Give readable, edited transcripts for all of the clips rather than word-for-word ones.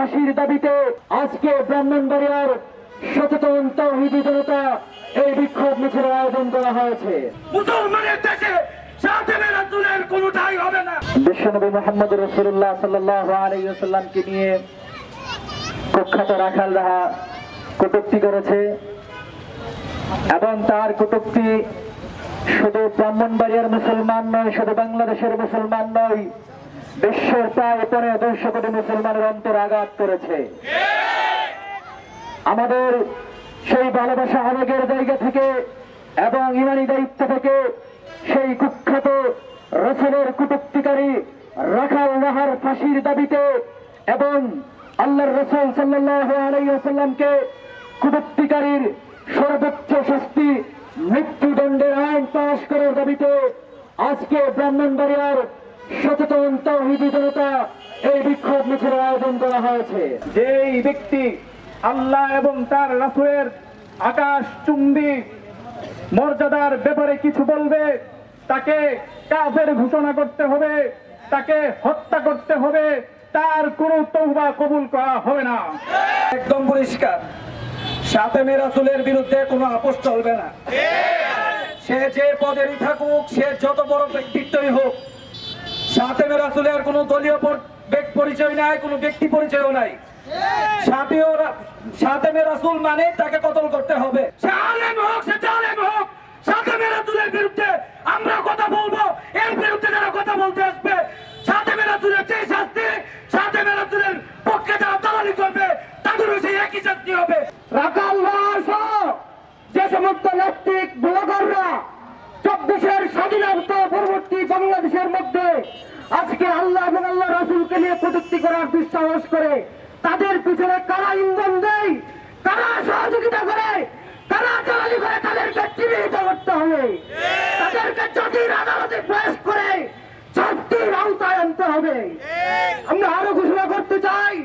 ফাঁসির দাবিতে আজকে ব্রাহ্মণবাড়িয়ার সচেতন তাওহীদি জনতা এই বিক্ষোভ মিছিলের আয়োজন করা হয়েছে। মুসলমানের দেশে শাহজালাল রাসূলের কোনো ঠাঁই হবে না। বিশ্বনবী মুহাম্মদ রাসূলুল্লাহ সাল্লাল্লাহু আলাইহি ওয়াসাল্লামকে নিয়ে কুখ্যাত রাখালরা কটূক্তি করেছে এবং তার কটূক্তি শুধু ব্রাহ্মণবাড়িয়ার মুসলমান নয়, শুধু বাংলাদেশের মুসলমান নয়, বিশ্বের প্রায় 250 কোটি মুসলমানের অন্তর আঘাত করেছে। আমাদের সেই ভালোবাসা আবেগের জায়গা থেকে এবং ইমানি দায়িত্ব থেকে সেই কুখ্যাত রাসূলের কটূক্তিকারী রাখাল রাহার ফাঁসির দাবিতে এবং আল্লাহর রাসূল সাল্লাল্লাহু আলাইহি ওয়াসাল্লামকে কটূক্তিকারীর সর্বোচ্চ শাস্তি মৃত্যুদণ্ডের আইন পাশ করার দাবিতে আজকে ব্রাহ্মণবাড়িয়ার সচেতন তাওহীদি জনতা এই বিক্ষোভ মিছিলের আয়োজন করা হয়েছে। যেই ব্যক্তি আল্লাহ এবং তার রাসূলের আকাশচুম্বী মর্যাদার ব্যাপারে কিছু বলবে তাকে কাফের ঘোষণা করতে হবে, তাকে হত্যা করতে হবে, তার কোনো তওবা কবুল করা হবে না। একদম পরিষ্কার, শাতেমে রাসূলের বিরুদ্ধে কোনো আপোষ চলবে না। সে যে পদেরই থাকুক, সে যত বড় ব্যক্তিত্বই হোক, শাতেমে রাসূলের কোনো দলীয় পরিচয় নাই, কোনো ব্যক্তি পরিচয়ও নাই। শাতেমে রাসূল মানে তাকে কতল করতে হবে। সে আলেম হোক, সে জালেম হোক, শাতেমে রাসূলের বিরুদ্ধে আমরা কথা বলবো। এর বিরুদ্ধে যারা কথা বলতে আসবে, শাতেমে রাসূলের যে শাস্তি, শাতেমে রাসূলের পক্ষে যারা দালালি করবে তাদেরও সেই একই শাস্তি হবে। যে সমস্ত নাস্তিক ব্লগাররা 24-এর স্বাধীনতা পরবর্তী বাংলাদেশের মধ্যে আজকে আল্লাহ এবং আল্লাহ রাসূলকে নিয়ে কটূক্তি করার দুঃসাহস করে, তাদের পিছনে কারা ইন্ধন দেয়, কারা সহযোগিতা করে, কারা দালালি করে, তাদেরকে চিহ্নিত করতে হবে। তাদেরকে জাতির আদালতে পেশ করে শাস্তির আওতায় আনতে হবে। আমরা আরো ঘোষণা করতে চাই,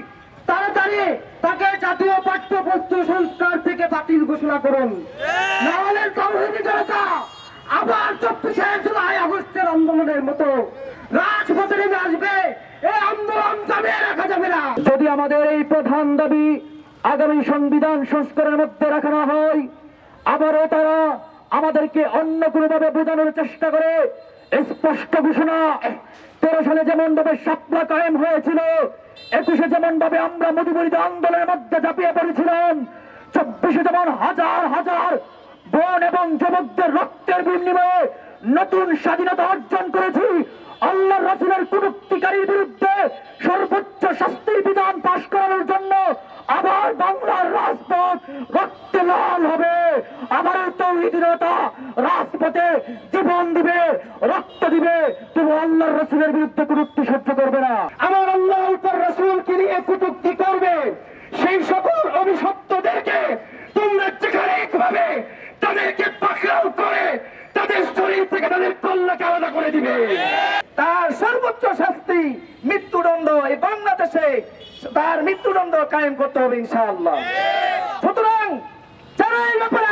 তাড়াতাড়ি তাকে জাতীয় পাঠ্যপুস্তক সংস্কার থেকে বাতিল ঘোষণা করুন, নাহলে তাওহীদি জনতা আবার 24 জুলাই আগস্টের আন্দোলনের মতো রাজপথে নেমে আসবে। এই আন্দোলন চালিয়ে রাখা যাবে না। যদি আমাদের এই প্রধান দাবি আগামী সংবিধান সংস্কারের মধ্যে রাখা হয়, আবারও তারা আমাদেরকে অন্য কোনোভাবে বোঝানোর চেষ্টা করে। স্পষ্ট ঘোষণা, 13 সালে যেমন ভাবে শাপলা কায়েম হয়েছিল, 21-এ যেমন ভাবে আমরা মধুবরিত আন্দোলনের মধ্যে ঝাঁপিয়ে পড়েছিলাম, 24-এ যেমন হাজার হাজার বোন এবং যুবকদের রক্তের বিনিময়ে নতুন স্বাধীনতা অর্জন করেছি। আল্লাহর রাসূলের কটূক্তিকারীর বিরুদ্ধে সর্বোচ্চ শাস্তির বিধান পাশ করানোর জন্য আবার বাংলার রাজপথ রক্তে লাল হবে। আবার তাওহীদি জনতা রাজপথে জীবন দিবে, রক্ত দিবে, তবু আল্লাহর রাসূলের বিরুদ্ধে কটূক্তি সহ্য করবে না। আমার আল্লাহ উপর রাসূলকে নিয়ে কটূক্তি করবে সেই সকল অভিশপ্তদেরকে তোমরা যেখানে একভাবে তাদেরকে পাকড়াও করে তাদের শরীর থেকে তাদের কল্যাণকে আলাদা করে দিবে। তার সর্বোচ্চ শাস্তি মৃত্যুদণ্ড। এই বাংলাদেশে তার মৃত্যুদণ্ড কায়েম করতে হবে ইনশাআল্লাহ। সুতরাং যারা এই ব্যাপারে